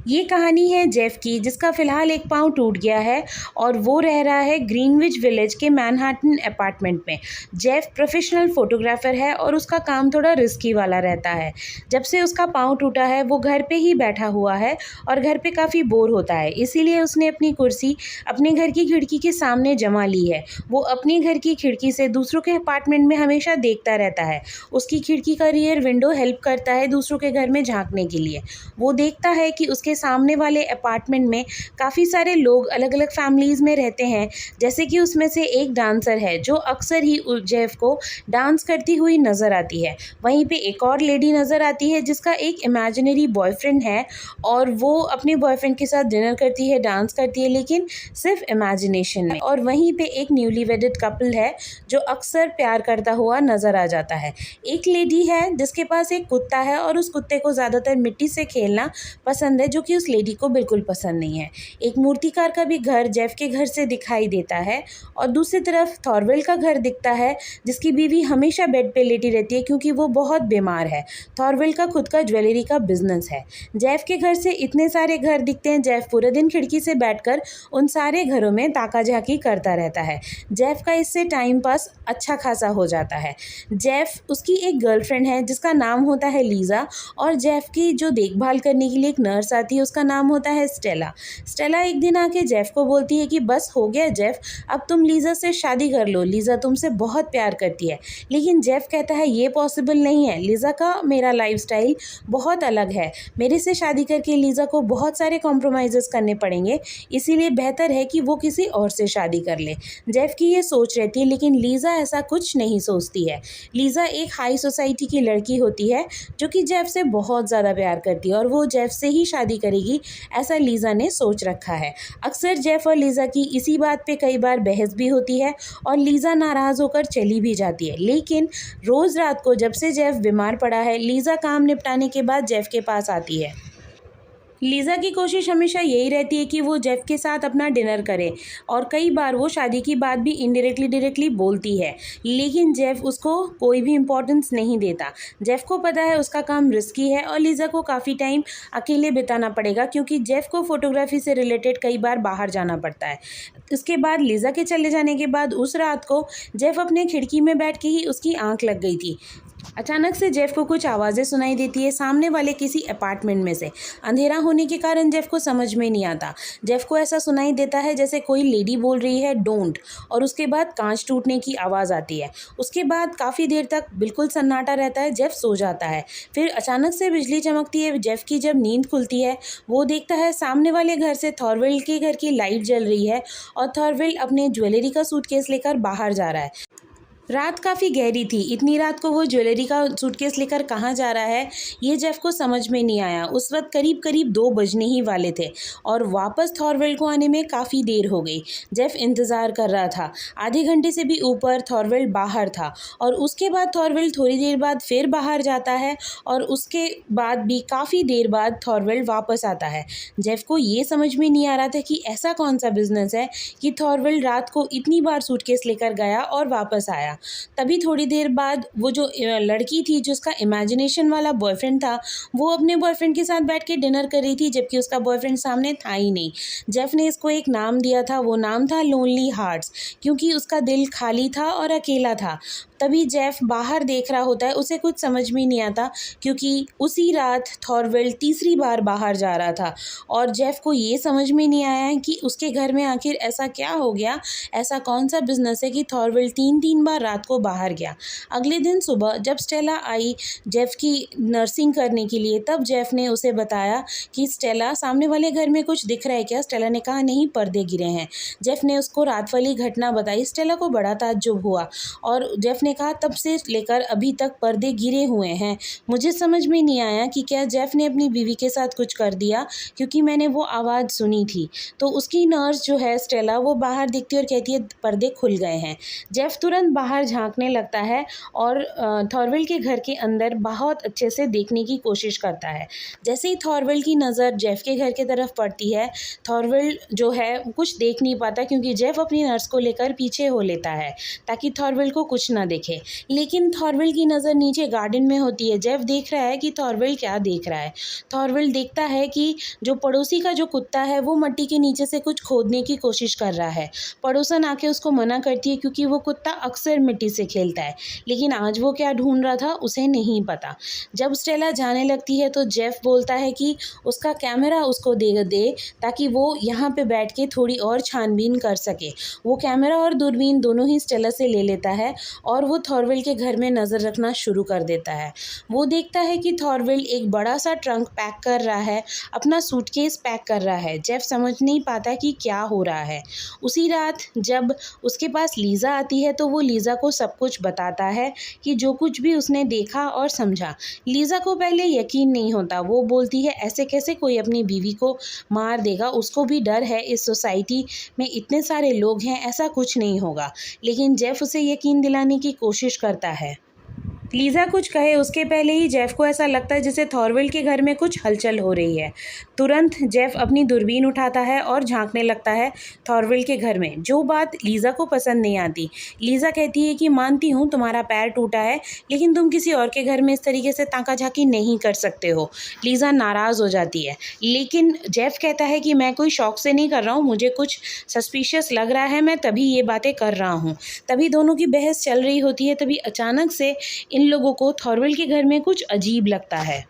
ये कहानी है जेफ की, जिसका फ़िलहाल एक पाँव टूट गया है और वो रह रहा है ग्रीनविच विलेज के मैनहट्टन अपार्टमेंट में। जेफ प्रोफेशनल फ़ोटोग्राफ़र है और उसका काम थोड़ा रिस्की वाला रहता है। जब से उसका पाँव टूटा है वो घर पे ही बैठा हुआ है और घर पे काफ़ी बोर होता है, इसीलिए उसने अपनी कुर्सी अपने घर की खिड़की के सामने जमा ली है। वो अपने घर की खिड़की से दूसरों के अपार्टमेंट में हमेशा देखता रहता है। उसकी खिड़की का रियर विंडो हेल्प करता है दूसरों के घर में झाँकने के लिए। वो देखता है कि उसके सामने वाले अपार्टमेंट में काफ़ी सारे लोग अलग अलग फैमिलीज़ में रहते हैं, जैसे कि उसमें से एक डांसर है जो अक्सर ही जेफ को डांस करती हुई नज़र आती है। वहीं पे एक और लेडी नज़र आती है जिसका एक इमेजिनरी बॉयफ्रेंड है और वो अपने बॉयफ्रेंड के साथ डिनर करती है, डांस करती है, लेकिन सिर्फ इमेजिनेशन में। और वहीं पे एक न्यूली वेडेड कपल है जो अक्सर प्यार करता हुआ नज़र आ जाता है। एक लेडी है जिसके पास एक कुत्ता है और उस कुत्ते को ज़्यादातर मिट्टी से खेलना पसंद है, जो कि उस लेडी को बिल्कुल पसंद नहीं है। एक मूर्तिकार का भी घर जेफ के घर से दिखाई देता है और दूसरी तरफ थॉरवेल का घर दिखता है, जिसकी बीवी हमेशा बेड पे लेटी रहती है क्योंकि वो बहुत बीमार है। थॉरवेल का खुद का ज्वेलरी का बिजनेस है। जेफ के घर से इतने सारे घर दिखते हैं। जेफ पूरे दिन खिड़की से बैठकर उन सारे घरों में ताका-झाकी करता रहता है। जेफ का इससे टाइम पास अच्छा खासा हो जाता है। जेफ उसकी एक गर्लफ्रेंड है जिसका नाम होता है लीज़ा, और जेफ की जो देखभाल करने के लिए एक नर्स आती है उसका नाम होता है स्टेला। स्टेला एक दिन आके जेफ को बोलती है कि बस हो गया जेफ, अब तुम लीज़ा से शादी कर लो, लीज़ा तुमसे बहुत प्यार करती है। लेकिन जेफ कहता है ये पॉसिबल नहीं है, लीज़ा का मेरा लाइफस्टाइल बहुत अलग है, मेरे से शादी करके लीज़ा को बहुत सारे कॉम्प्रोमाइज़ेस करने पड़ेंगे, इसीलिए बेहतर है कि वो किसी और से शादी कर ले। जेफ की ये सोच रहती है, लेकिन लीज़ा ऐसा कुछ नहीं सोचती है। लीज़ा एक हाई सोसाइटी की लड़की होती है जो कि जेफ से बहुत ज़्यादा प्यार करती है और वो जेफ से ही शादी करेगी, ऐसा लीज़ा ने सोच रखा है। अक्सर जेफ और लीज़ा की इसी बात पे कई बार बहस भी होती है और लीज़ा नाराज़ होकर चली भी जाती है। लेकिन रोज़ रात को जब से जेफ बीमार पड़ा है, लीज़ा काम निपटाने के बाद जेफ के पास आती है। लीज़ा की कोशिश हमेशा यही रहती है कि वो जेफ के साथ अपना डिनर करे और कई बार वो शादी की बात भी डायरेक्टली बोलती है, लेकिन जेफ उसको कोई भी इम्पोर्टेंस नहीं देता। जेफ को पता है उसका काम रिस्की है और लीज़ा को काफ़ी टाइम अकेले बिताना पड़ेगा क्योंकि जेफ को फ़ोटोग्राफी से रिलेटेड कई बार बाहर जाना पड़ता है। उसके बाद लीज़ा के चले जाने के बाद उस रात को जेफ अपने खिड़की में बैठ के ही उसकी आँख लग गई थी। अचानक से जेफ को कुछ आवाज़ें सुनाई देती है सामने वाले किसी अपार्टमेंट में से। अंधेरा होने के कारण जेफ को समझ में नहीं आता। जेफ को ऐसा सुनाई देता है जैसे कोई लेडी बोल रही है डोंट, और उसके बाद कांच टूटने की आवाज़ आती है। उसके बाद काफ़ी देर तक बिल्कुल सन्नाटा रहता है। जेफ सो जाता है। फिर अचानक से बिजली चमकती है। जेफ की जब नींद खुलती है, वो देखता है सामने वाले घर से थॉरवेल के घर की लाइट जल रही है और थॉरवेल अपने ज्वेलरी का सूटकेस लेकर बाहर जा रहा है। रात काफ़ी गहरी थी। इतनी रात को वो ज्वेलरी का सूटकेस लेकर कहाँ जा रहा है, ये जेफ को समझ में नहीं आया। उस वक्त करीब करीब 2 बजने ही वाले थे और वापस थॉरवेल को आने में काफ़ी देर हो गई। जेफ इंतज़ार कर रहा था। आधे घंटे से भी ऊपर थॉरवेल बाहर था और उसके बाद थॉरवेल थोड़ी देर बाद फिर बाहर जाता है और उसके बाद भी काफ़ी देर बाद थॉरवेल वापस आता है। जेफ को ये समझ में नहीं आ रहा था कि ऐसा कौन सा बिजनेस है कि थॉरवेल रात को इतनी बार सूटकेस लेकर गया और वापस आया। तभी थोड़ी देर बाद वो जो लड़की थी जिसका इमेजिनेशन वाला बॉयफ्रेंड था, वो अपने बॉयफ्रेंड के साथ बैठ के डिनर कर रही थी, जबकि उसका बॉयफ्रेंड सामने था ही नहीं। जेफ ने इसको एक नाम दिया था, वो नाम था लोनली हार्ट्स, क्योंकि उसका दिल खाली था और अकेला था। तभी जेफ बाहर देख रहा होता है, उसे कुछ समझ में नहीं आता क्योंकि उसी रात थॉरवेल तीसरी बार बाहर जा रहा था और जेफ को ये समझ में नहीं आया है कि उसके घर में आखिर ऐसा क्या हो गया, ऐसा कौन सा बिजनेस है कि थॉरवेल 3 बार रात को बाहर गया। अगले दिन सुबह जब स्टेला आई जेफ की नर्सिंग करने के लिए, तब जेफ ने उसे बताया कि स्टेला सामने वाले घर में कुछ दिख रहा है क्या। स्टेला ने कहा नहीं, पर्दे गिरे हैं। जेफ ने उसको रात वाली घटना बताई। स्टेला को बड़ा ताज्जुब हुआ और जेफ ने कहा तब से लेकर अभी तक पर्दे गिरे हुए हैं। मुझे समझ में नहीं आया कि क्या जेफ ने अपनी बीवी के साथ कुछ कर दिया, क्योंकि मैंने वो आवाज़ सुनी थी। तो उसकी नर्स जो है स्टेला, वो बाहर दिखती है और कहती है पर्दे खुल गए हैं। जेफ तुरंत बाहर बाहर झांकने लगता है और थॉरवेल के घर के अंदर बहुत अच्छे से देखने की कोशिश करता है। जैसे ही थॉरवेल की नज़र जेफ के घर की तरफ पड़ती है, थॉरवेल जो है कुछ देख नहीं पाता क्योंकि जेफ अपनी नर्स को लेकर पीछे हो लेता है ताकि थॉरवेल को कुछ ना दिखे। लेकिन थॉरवेल की नज़र नीचे गार्डन में होती है। जेफ देख रहा है कि थॉरवेल क्या देख रहा है। थॉरवेल देखता है कि जो पड़ोसी का जो कुत्ता है वो मिट्टी के नीचे से कुछ खोदने की कोशिश कर रहा है। पड़ोसन आके उसको मना करती है क्योंकि वो कुत्ता अक्सर मिट्टी से खेलता है, लेकिन आज वो क्या ढूंढ रहा था उसे नहीं पता। जब स्टेला जाने लगती है तो जेफ बोलता है कि उसका कैमरा उसको दे ताकि वो यहाँ पे बैठ के थोड़ी और छानबीन कर सके। वो कैमरा और दूरबीन दोनों ही स्टेला से ले लेता है और वो थॉरवेल के घर में नज़र रखना शुरू कर देता है। वो देखता है कि थॉरवेल एक बड़ा सा ट्रंक पैक कर रहा है, अपना सूटकेस पैक कर रहा है। जेफ समझ नहीं पाता कि क्या हो रहा है। उसी रात जब उसके पास लीज़ा आती है तो वो लीज़ा को सब कुछ बताता है कि जो कुछ भी उसने देखा और समझा। लीज़ा को पहले यकीन नहीं होता। वो बोलती है ऐसे कैसे कोई अपनी बीवी को मार देगा, उसको भी डर है, इस सोसाइटी में इतने सारे लोग हैं, ऐसा कुछ नहीं होगा। लेकिन जेफ उसे यकीन दिलाने की कोशिश करता है। लीज़ा कुछ कहे उसके पहले ही जेफ को ऐसा लगता है जैसे थॉरवेल के घर में कुछ हलचल हो रही है। तुरंत जेफ अपनी दूरबीन उठाता है और झांकने लगता है थॉरवेल के घर में, जो बात लीज़ा को पसंद नहीं आती। लीज़ा कहती है कि मानती हूँ तुम्हारा पैर टूटा है, लेकिन तुम किसी और के घर में इस तरीके से ताका झाकी नहीं कर सकते हो। लीज़ा नाराज़ हो जाती है, लेकिन जेफ कहता है कि मैं कोई शौक से नहीं कर रहा हूँ, मुझे कुछ सस्पिशियस लग रहा है, मैं तभी ये बातें कर रहा हूँ। तभी दोनों की बहस चल रही होती है, तभी अचानक से इन लोगों को थॉरवेल के घर में कुछ अजीब लगता है।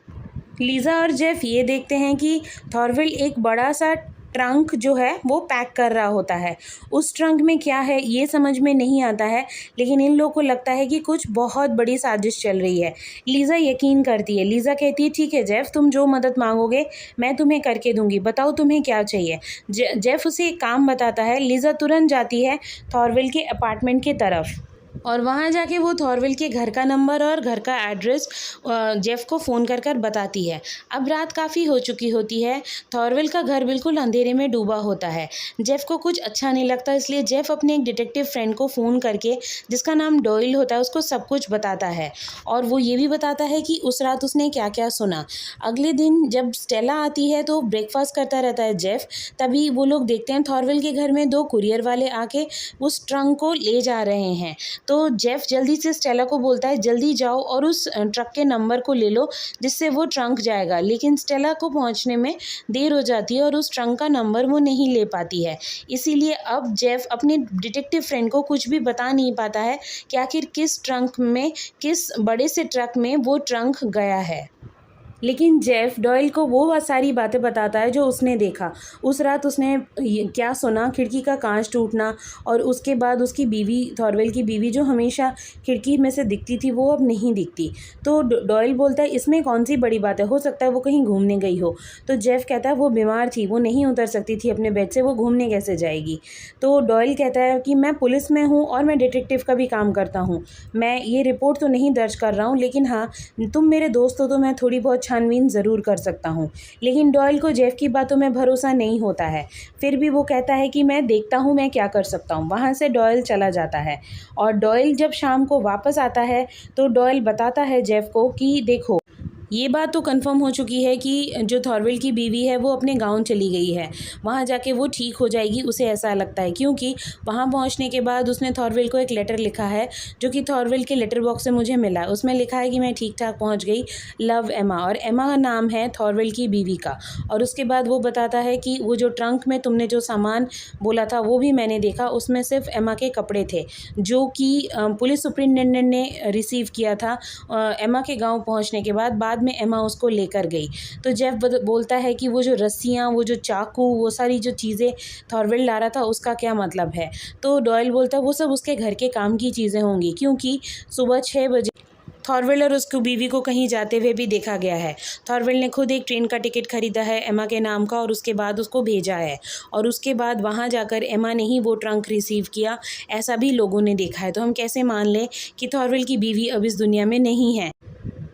लीज़ा और जेफ ये देखते हैं कि थॉरवेल एक बड़ा सा ट्रंक जो है वो पैक कर रहा होता है। उस ट्रंक में क्या है ये समझ में नहीं आता है, लेकिन इन लोगों को लगता है कि कुछ बहुत बड़ी साजिश चल रही है। लीज़ा यकीन करती है। लीज़ा कहती है ठीक है जेफ, तुम जो मदद मांगोगे मैं तुम्हें करके दूंगी, बताओ तुम्हें क्या चाहिए। जेफ उसे एक काम बताता है। लीज़ा तुरंत जाती है थॉरवेल के अपार्टमेंट की तरफ और वहाँ जाके वो थॉरवेल के घर का नंबर और घर का एड्रेस जेफ को फ़ोन कर बताती है। अब रात काफ़ी हो चुकी होती है। थॉरवेल का घर बिल्कुल अंधेरे में डूबा होता है। जेफ को कुछ अच्छा नहीं लगता, इसलिए जेफ अपने एक डिटेक्टिव फ्रेंड को फ़ोन करके, जिसका नाम डॉयल होता है, उसको सब कुछ बताता है और वो ये भी बताता है कि उस रात उसने क्या क्या सुना। अगले दिन जब स्टेला आती है तो ब्रेकफास्ट करता रहता है जेफ। तभी वो लोग देखते हैं थॉरवेल के घर में 2 कुरियर वाले आके उस ट्रंक को ले जा रहे हैं। तो जेफ जल्दी से स्टेला को बोलता है जल्दी जाओ और उस ट्रक के नंबर को ले लो जिससे वो ट्रंक जाएगा। लेकिन स्टेला को पहुंचने में देर हो जाती है और उस ट्रंक का नंबर वो नहीं ले पाती है। इसीलिए अब जेफ अपने डिटेक्टिव फ्रेंड को कुछ भी बता नहीं पाता है कि आखिर किस ट्रंक में, किस बड़े से ट्रक में वो ट्रंक गया है। लेकिन जेफ डॉयल को वो सारी बातें बताता है जो उसने देखा। उस रात उसने क्या सुना, खिड़की का कांच टूटना, और उसके बाद उसकी बीवी, थॉरवेल की बीवी जो हमेशा खिड़की में से दिखती थी वो अब नहीं दिखती। तो डॉयल बोलता है इसमें कौन सी बड़ी बात है, हो सकता है वो कहीं घूमने गई हो। तो जेफ कहता है वो बीमार थी, वो नहीं उतर सकती थी अपने बेड से, वो घूमने कैसे जाएगी। तो डॉयल कहता है कि मैं पुलिस में हूँ और मैं डिटेक्टिव का भी काम करता हूँ, मैं ये रिपोर्ट तो नहीं दर्ज कर रहा हूँ, लेकिन हाँ तुम मेरे दोस्त हो तो मैं थोड़ी बहुत छानबीन ज़रूर कर सकता हूँ। लेकिन डॉयल को जेफ की बातों में भरोसा नहीं होता है। फिर भी वो कहता है कि मैं देखता हूँ मैं क्या कर सकता हूँ। वहाँ से डॉयल चला जाता है और डॉयल जब शाम को वापस आता है तो डॉयल बताता है जेफ को कि देखो ये बात तो कंफर्म हो चुकी है कि जो थॉरवेल की बीवी है वो अपने गांव चली गई है, वहां जाके वो ठीक हो जाएगी, उसे ऐसा लगता है, क्योंकि वहां पहुंचने के बाद उसने थॉरवेल को एक लेटर लिखा है जो कि थॉरवेल के लेटर बॉक्स से मुझे मिला। उसमें लिखा है कि मैं ठीक ठाक पहुंच गई, लव एमा, और एमा का नाम है थॉरवेल की बीवी का। और उसके बाद वो बताता है कि वो जो ट्रंक में तुमने जो सामान बोला था वो भी मैंने देखा, उसमें सिर्फ एमा के कपड़े थे जो कि पुलिस सुप्रिंटेंडेंट ने रिसीव किया था एमा के गाँव पहुँचने के बाद में एमा उसको लेकर गई। तो जेफ बोलता है कि वो जो रस्सियाँ, वो जो चाकू, वो सारी जो चीज़ें थॉरवेल ला रहा था उसका क्या मतलब है। तो डॉयल बोलता है वो सब उसके घर के काम की चीज़ें होंगी, क्योंकि सुबह 6 बजे थॉरवेल और उसकी बीवी को कहीं जाते हुए भी देखा गया है। थॉरवेल ने खुद एक ट्रेन का टिकट खरीदा है एमा के नाम का और उसके बाद उसको भेजा है, और उसके बाद वहाँ जाकर एमा ने ही वो ट्रंक रिसीव किया, ऐसा भी लोगों ने देखा है। तो हम कैसे मान लें कि थॉरवेल की बीवी अब इस दुनिया में नहीं है।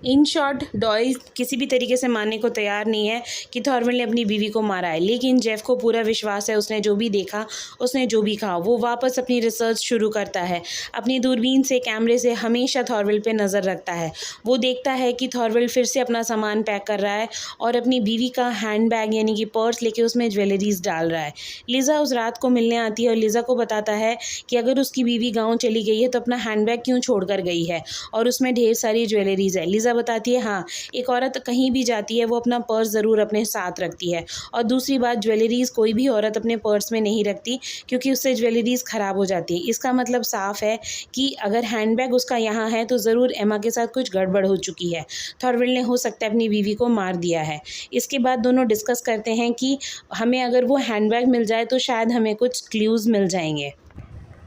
इन शॉर्ट डॉयल किसी भी तरीके से मानने को तैयार नहीं है कि थॉरवेल ने अपनी बीवी को मारा है, लेकिन जेफ को पूरा विश्वास है। उसने जो भी देखा, उसने जो भी कहा, वो वापस अपनी रिसर्च शुरू करता है। अपनी दूरबीन से, कैमरे से हमेशा थॉरवेल पे नज़र रखता है। वो देखता है कि थॉरवेल फिर से अपना सामान पैक कर रहा है और अपनी बीवी का हैंड बैग यानी कि पर्स लेके उसमें ज्वेलरीज डाल रहा है। लिज़ा उस रात को मिलने आती है और लिज़ा को बताता है कि अगर उसकी बीवी गाँव चली गई है तो अपना हैंड बैग क्यों छोड़ कर गई है और उसमें ढेर सारी ज्वेलरीज है। लिज़ा बताती है हाँ, एक औरत कहीं भी जाती है वो अपना पर्स ज़रूर अपने साथ रखती है। और दूसरी बात, ज्वेलरीज़ कोई भी औरत अपने पर्स में नहीं रखती क्योंकि उससे ज्वेलरीज़ ख़राब हो जाती है। इसका मतलब साफ़ है कि अगर हैंडबैग उसका यहाँ है तो ज़रूर एमा के साथ कुछ गड़बड़ हो चुकी है। थॉरवेल ने हो सकता है अपनी बीवी को मार दिया है। इसके बाद दोनों डिस्कस करते हैं कि हमें अगर वो हैंडबैग मिल जाए तो शायद हमें कुछ क्लूज़ मिल जाएंगे।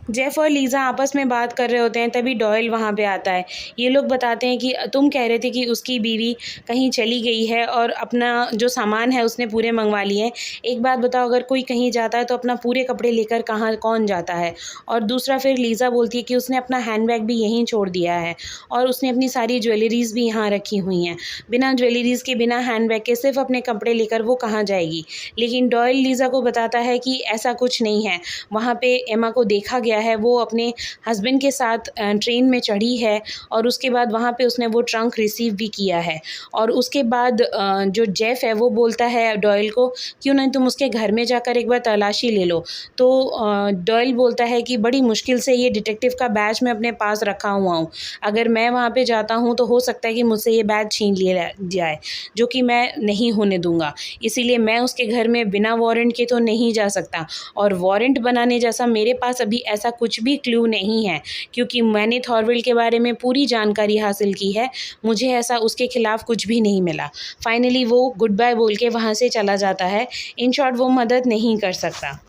जेफ और लीज़ा आपस में बात कर रहे होते हैं, तभी डॉयल वहाँ पे आता है। ये लोग बताते हैं कि तुम कह रहे थे कि उसकी बीवी कहीं चली गई है और अपना जो सामान है उसने पूरे मंगवा लिए हैं। एक बात बताओ, अगर कोई कहीं जाता है तो अपना पूरे कपड़े लेकर कहाँ कौन जाता है? और दूसरा, फिर लीज़ा बोलती है कि उसने अपना हैंडबैग भी यहीं छोड़ दिया है और उसने अपनी सारी ज्वेलरीज़ भी यहाँ रखी हुई हैं। बिना ज्वेलरीज़ के, बिना हैंडबैग के, सिर्फ अपने कपड़े लेकर वो कहाँ जाएगी? लेकिन डॉयल लीज़ा को बताता है कि ऐसा कुछ नहीं है। वहाँ पे एमा को देखा गया है, वो अपने हस्बैंड के साथ ट्रेन में चढ़ी है और उसके बाद वहाँ पे उसने वो ट्रंक रिसीव भी किया है। और उसके बाद जो जेफ है वो बोलता है डॉयल को, क्यों नहीं तुम उसके घर में जाकर एक बार तलाशी ले लो। तो डॉयल बोलता है कि बड़ी मुश्किल से ये डिटेक्टिव का बैज मैं अपने पास रखा हुआ हूँ, अगर मैं वहाँ पे जाता हूँ तो हो सकता है कि मुझसे ये बैज छीन लिया जाए, जो कि मैं नहीं होने दूँगा। इसीलिए मैं उसके घर में बिना वारंट के तो नहीं जा सकता, और वारंट बनाने जैसा मेरे पास अभी ऐसा कुछ भी क्लू नहीं है, क्योंकि मैंने थॉरवेल के बारे में पूरी जानकारी हासिल की है। मुझे ऐसा उसके खिलाफ कुछ भी नहीं मिला। फाइनली वो गुड बाय बोल के वहाँ से चला जाता है। इन शॉर्ट, वो मदद नहीं कर सकता।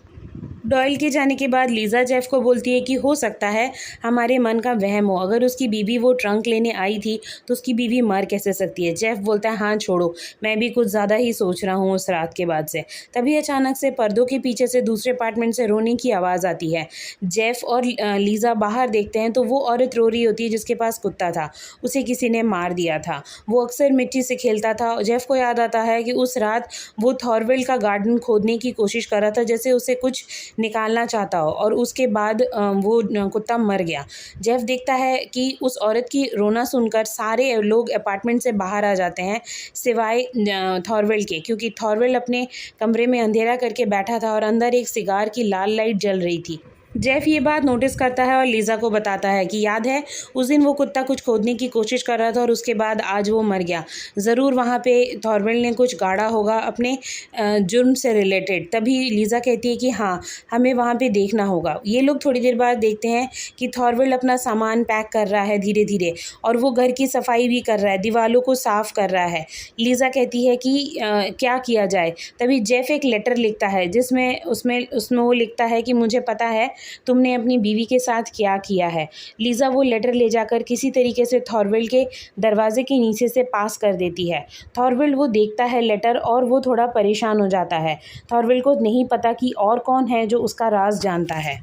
डॉयल के जाने के बाद लीज़ा जेफ को बोलती है कि हो सकता है हमारे मन का वहम हो, अगर उसकी बीवी वो ट्रंक लेने आई थी तो उसकी बीवी मर कैसे सकती है। जेफ बोलता है हाँ छोड़ो, मैं भी कुछ ज़्यादा ही सोच रहा हूँ उस रात के बाद से। तभी अचानक से पर्दों के पीछे से दूसरे अपार्टमेंट से रोने की आवाज़ आती है। जेफ और लीज़ा बाहर देखते हैं तो वो औरत रो रही होती है जिसके पास कुत्ता था, उसे किसी ने मार दिया था। वो अक्सर मिट्टी से खेलता था। जेफ को याद आता है कि उस रात वो थॉरवेल का गार्डन खोदने की कोशिश कर रहा था, जैसे उसे कुछ निकालना चाहता हो, और उसके बाद वो कुत्ता मर गया। जेफ देखता है कि उस औरत की रोना सुनकर सारे लोग अपार्टमेंट से बाहर आ जाते हैं सिवाय थॉरवेल के, क्योंकि थॉरवेल अपने कमरे में अंधेरा करके बैठा था और अंदर एक सिगार की लाल लाइट जल रही थी। जेफ ये बात नोटिस करता है और लीज़ा को बताता है कि याद है उस दिन वो कुत्ता कुछ खोदने की कोशिश कर रहा था और उसके बाद आज वो मर गया। ज़रूर वहाँ पे थॉरवेल ने कुछ गाड़ा होगा अपने जुर्म से रिलेटेड। तभी लीज़ा कहती है कि हाँ, हमें वहाँ पे देखना होगा। ये लोग थोड़ी देर बाद देखते हैं कि थॉरवेल अपना सामान पैक कर रहा है धीरे धीरे, और वो घर की सफाई भी कर रहा है, दीवारों को साफ़ कर रहा है। लीज़ा कहती है कि क्या किया जाए। तभी जेफ एक लेटर लिखता है जिसमें उसमें वो लिखता है कि मुझे पता है तुमने अपनी बीवी के साथ क्या किया है। लीज़ा वो लेटर ले जाकर किसी तरीके से थॉरवेल के दरवाजे के नीचे से पास कर देती है। थॉरवेल वो देखता है लेटर और वो थोड़ा परेशान हो जाता है। थॉरवेल को नहीं पता कि और कौन है जो उसका राज जानता है।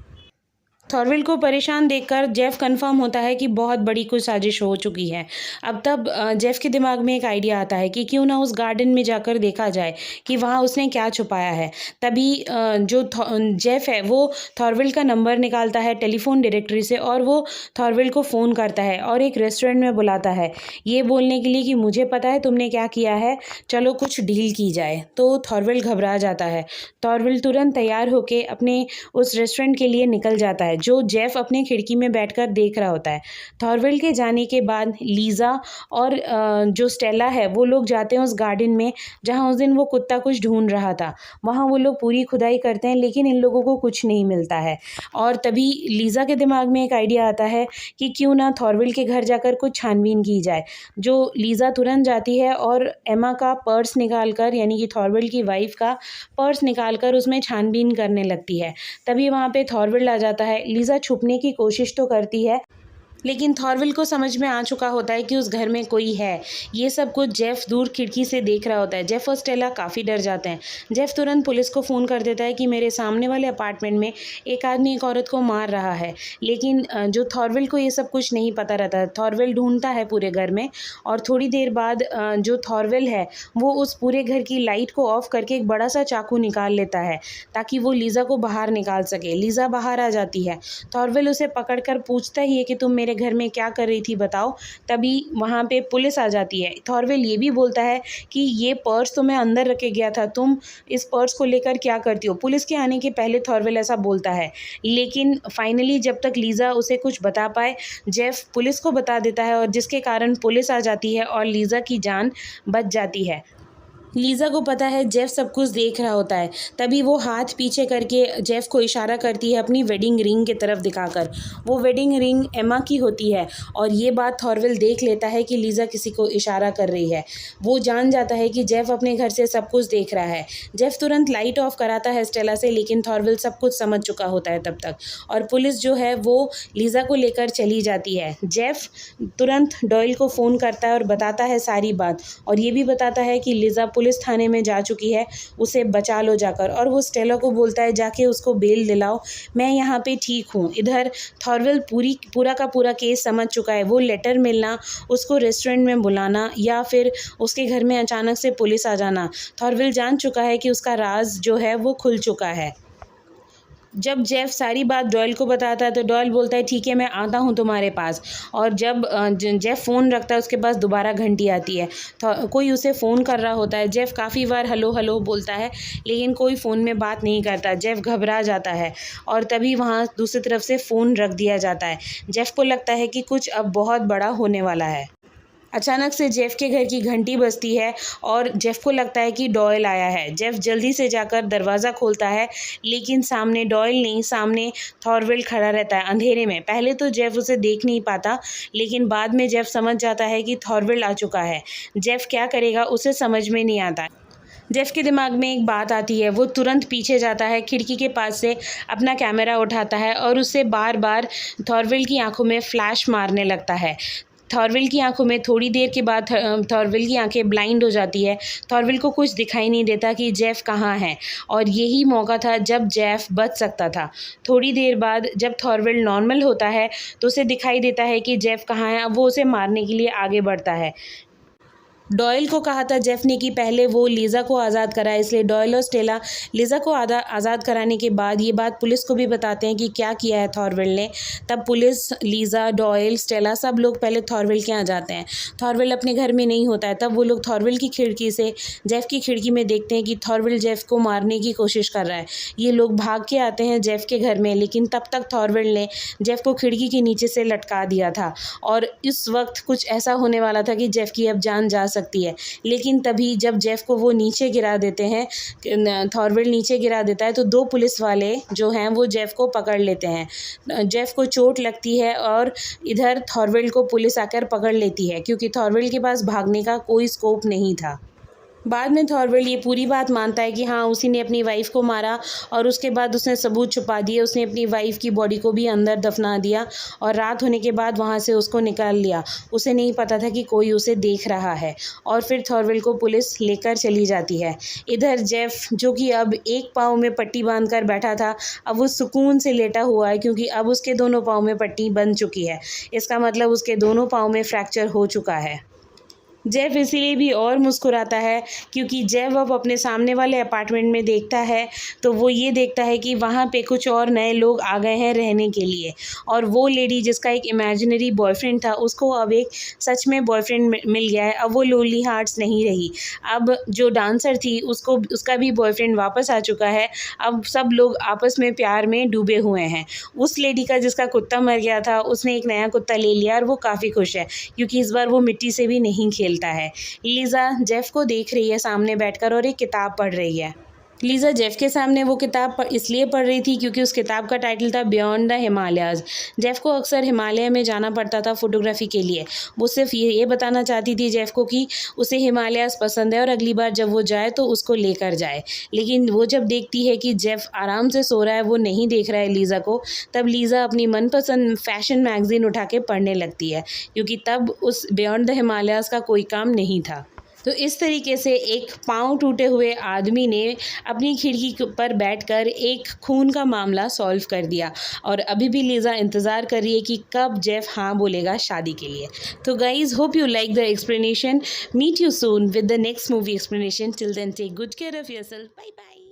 थॉरवेल को परेशान देखकर जेफ कंफर्म होता है कि बहुत बड़ी कुछ साजिश हो चुकी है। अब तब जेफ के दिमाग में एक आइडिया आता है कि क्यों ना उस गार्डन में जाकर देखा जाए कि वहाँ उसने क्या छुपाया है। तभी जो जेफ है वो थॉरवेल का नंबर निकालता है टेलीफोन डायरेक्टरी से और वो थॉरवेल को फ़ोन करता है और एक रेस्टोरेंट में बुलाता है, ये बोलने के लिए कि मुझे पता है तुमने क्या किया है, चलो कुछ डील की जाए। तो थॉरवेल घबरा जाता है। थॉरवेल तुरंत तैयार होकर अपने उस रेस्टोरेंट के लिए निकल जाता है जो जेफ अपने खिड़की में बैठकर देख रहा होता है। थॉरवेल के जाने के बाद लीज़ा और जो स्टेला है वो लोग जाते हैं उस गार्डन में जहाँ उस दिन वो कुत्ता कुछ ढूंढ रहा था। वहाँ वो लोग पूरी खुदाई करते हैं लेकिन इन लोगों को कुछ नहीं मिलता है। और तभी लीज़ा के दिमाग में एक आइडिया आता है कि क्यों ना थॉरवेल के घर जाकर कुछ छानबीन की जाए। जो लीज़ा तुरंत जाती है और एमा का पर्स निकाल कर, यानी कि थॉरवेल की वाइफ का पर्स निकाल कर उसमें छानबीन करने लगती है। तभी वहाँ पे थॉरवेल आ जाता है। लीज़ा छुपने की कोशिश तो करती है लेकिन थॉरविल को समझ में आ चुका होता है कि उस घर में कोई है। ये सब कुछ जेफ दूर खिड़की से देख रहा होता है। जेफ और स्टेला काफ़ी डर जाते हैं। जेफ तुरंत पुलिस को फ़ोन कर देता है कि मेरे सामने वाले अपार्टमेंट में एक आदमी एक औरत को मार रहा है। लेकिन जो थॉरविल को ये सब कुछ नहीं पता रहता है। थॉरविल ढूंढता है पूरे घर में, और थोड़ी देर बाद जो थॉरविल है वो उस पूरे घर की लाइट को ऑफ करके एक बड़ा सा चाकू निकाल लेता है ताकि वो लीज़ा को बाहर निकाल सके। लीज़ा बाहर आ जाती है। थॉरविल उसे पकड़कर पूछता ही है कि तुम मेरे घर में क्या कर रही थी बताओ। तभी वहाँ पे पुलिस आ जाती है। थॉरविल ये भी बोलता है कि ये पर्स तो मैं अंदर रख के गया था, तुम इस पर्स को लेकर क्या करती हो। पुलिस के आने के पहले थॉरविल ऐसा बोलता है, लेकिन फाइनली जब तक लीज़ा उसे कुछ बता पाए, जेफ पुलिस को बता देता है, और जिसके कारण पुलिस आ जाती है और लीज़ा की जान बच जाती है। लीज़ा को पता है जेफ सब कुछ देख रहा होता है। तभी वो हाथ पीछे करके जेफ को इशारा करती है अपनी वेडिंग रिंग की तरफ दिखाकर। वो वेडिंग रिंग एमा की होती है, और ये बात थॉरविल देख लेता है कि लीज़ा किसी को इशारा कर रही है। वो जान जाता है कि जेफ अपने घर से सब कुछ देख रहा है। जेफ तुरंत लाइट ऑफ कराता है स्टेला से, लेकिन थॉरविल सब कुछ समझ चुका होता है तब तक, और पुलिस जो है वो लीज़ा को लेकर चली जाती है। जेफ तुरंत डॉयल को फ़ोन करता है और बताता है सारी बात, और ये भी बताता है कि लीज़ा पुलिस थाने में जा चुकी है, उसे बचा लो जाकर। और वो स्टेला को बोलता है जाके उसको बेल दिलाओ, मैं यहाँ पे ठीक हूँ। इधर थॉरविल पूरा का पूरा केस समझ चुका है। वो लेटर मिलना, उसको रेस्टोरेंट में बुलाना, या फिर उसके घर में अचानक से पुलिस आ जाना, थॉरविल जान चुका है कि उसका राज जो है वो खुल चुका है। जब जेफ सारी बात डॉयल को बताता है तो डॉयल बोलता है ठीक है मैं आता हूँ तुम्हारे पास। और जब जेफ फ़ोन रखता है उसके पास दोबारा घंटी आती है, तो कोई उसे फ़ोन कर रहा होता है। जेफ काफ़ी बार हेलो हेलो बोलता है, लेकिन कोई फ़ोन में बात नहीं करता। जेफ घबरा जाता है, और तभी वहाँ दूसरी तरफ से फ़ोन रख दिया जाता है। जेफ को लगता है कि कुछ अब बहुत बड़ा होने वाला है। अचानक से जेफ के घर की घंटी बजती है, और जेफ को लगता है कि डॉयल आया है। जेफ जल्दी से जाकर दरवाज़ा खोलता है, लेकिन सामने डॉयल नहीं, सामने थॉरविल खड़ा रहता है अंधेरे में। पहले तो जेफ उसे देख नहीं पाता, लेकिन बाद में जेफ समझ जाता है कि थॉरविल आ चुका है। जेफ क्या करेगा उसे समझ में नहीं आता। जेफ के दिमाग में एक बात आती है। वो तुरंत पीछे जाता है, खिड़की के पास से अपना कैमरा उठाता है और उससे बार बार थॉरविल की आंखों में फ्लैश मारने लगता है। थॉरविल की आंखों में थोड़ी देर के बाद थॉरविल की आंखें ब्लाइंड हो जाती है। थॉरविल को कुछ दिखाई नहीं देता कि जेफ कहाँ है, और यही मौका था जब जेफ बच सकता था। थोड़ी देर बाद जब थॉरविल नॉर्मल होता है तो उसे दिखाई देता है कि जेफ कहाँ है। अब वो उसे मारने के लिए आगे बढ़ता है। डॉयल को कहा था जेफ ने कि पहले वो लीज़ा को आज़ाद कराए, इसलिए डॉयल और स्टेला लीज़ा को आज़ाद कराने के बाद ये बात पुलिस को भी बताते हैं कि क्या किया है थॉरविल ने। तब पुलिस, लीज़ा, डॉयल, स्टेला सब लोग पहले थॉरविल के यहाँ जाते हैं। थॉरविल अपने घर में नहीं होता है। तब वो लोग थॉरविल की खिड़की से जेफ की खिड़की में देखते हैं कि थॉरविल जेफ को मारने की कोशिश कर रहा है। ये लोग भाग के आते हैं जेफ के घर में, लेकिन तब तक थॉरविल ने जेफ को खिड़की के नीचे से लटका दिया था, और इस वक्त कुछ ऐसा होने वाला था कि जेफ की अब जान जा सकती है। लेकिन तभी जब जेफ को वो नीचे गिरा देते हैं, थॉरविल नीचे गिरा देता है, तो दो पुलिस वाले जो हैं वो जेफ को पकड़ लेते हैं। जेफ को चोट लगती है, और इधर थॉरविल को पुलिस आकर पकड़ लेती है, क्योंकि थॉरविल के पास भागने का कोई स्कोप नहीं था। बाद में थॉरविल ये पूरी बात मानता है कि हाँ उसी ने अपनी वाइफ को मारा, और उसके बाद उसने सबूत छुपा दिए। उसने अपनी वाइफ की बॉडी को भी अंदर दफना दिया, और रात होने के बाद वहाँ से उसको निकाल लिया। उसे नहीं पता था कि कोई उसे देख रहा है, और फिर थॉरविल को पुलिस लेकर चली जाती है। इधर जेफ, जो कि अब एक पाँव में पट्टी बांध कर बैठा था, अब वो सुकून से लेटा हुआ है, क्योंकि अब उसके दोनों पाँव में पट्टी बंध चुकी है। इसका मतलब उसके दोनों पाँव में फ्रैक्चर हो चुका है। जेफ इसीलिए भी और मुस्कुराता है, क्योंकि जेफ अब अपने सामने वाले अपार्टमेंट में देखता है तो वो ये देखता है कि वहाँ पे कुछ और नए लोग आ गए हैं रहने के लिए, और वो लेडी जिसका एक इमेजिनरी बॉयफ्रेंड था उसको अब एक सच में बॉयफ्रेंड मिल गया है। अब वो लोनली हार्ट्स नहीं रही। अब जो डांसर थी उसका भी बॉयफ्रेंड वापस आ चुका है। अब सब लोग आपस में प्यार में डूबे हुए हैं। उस लेडी का जिसका कुत्ता मर गया था उसने एक नया कुत्ता ले लिया, और वो काफ़ी खुश है, क्योंकि इस बार वो मिट्टी से भी नहीं खेलता है। लीज़ा जेफ को देख रही है सामने बैठकर, और एक किताब पढ़ रही है। लीज़ा जेफ़ के सामने वो किताब इसलिए पढ़ रही थी क्योंकि उस किताब का टाइटल था बियॉन्ड द हिमालयाज़। जेफ़ को अक्सर हिमालय में जाना पड़ता था फ़ोटोग्राफ़ी के लिए। वो सिर्फ़ ये बताना चाहती थी जेफ़ को कि उसे हिमालयाज़ पसंद है और अगली बार जब वो जाए तो उसको लेकर जाए। लेकिन वो जब देखती है कि जेफ़ आराम से सो रहा है, वो नहीं देख रहा है लीज़ा को, तब लीज़ा अपनी मनपसंद फ़ैशन मैगज़ीन उठा के पढ़ने लगती है, क्योंकि तब उस बियॉन्ड द हिमालयाज़ का कोई काम नहीं था। तो इस तरीके से एक पाँव टूटे हुए आदमी ने अपनी खिड़की पर बैठकर एक खून का मामला सॉल्व कर दिया और अभी भी लीज़ा इंतज़ार कर रही है कि कब जेफ़ हाँ बोलेगा शादी के लिए। तो guys, hope you like the explanation. Meet you soon with the next movie explanation. Till then take good care of yourself. Bye bye.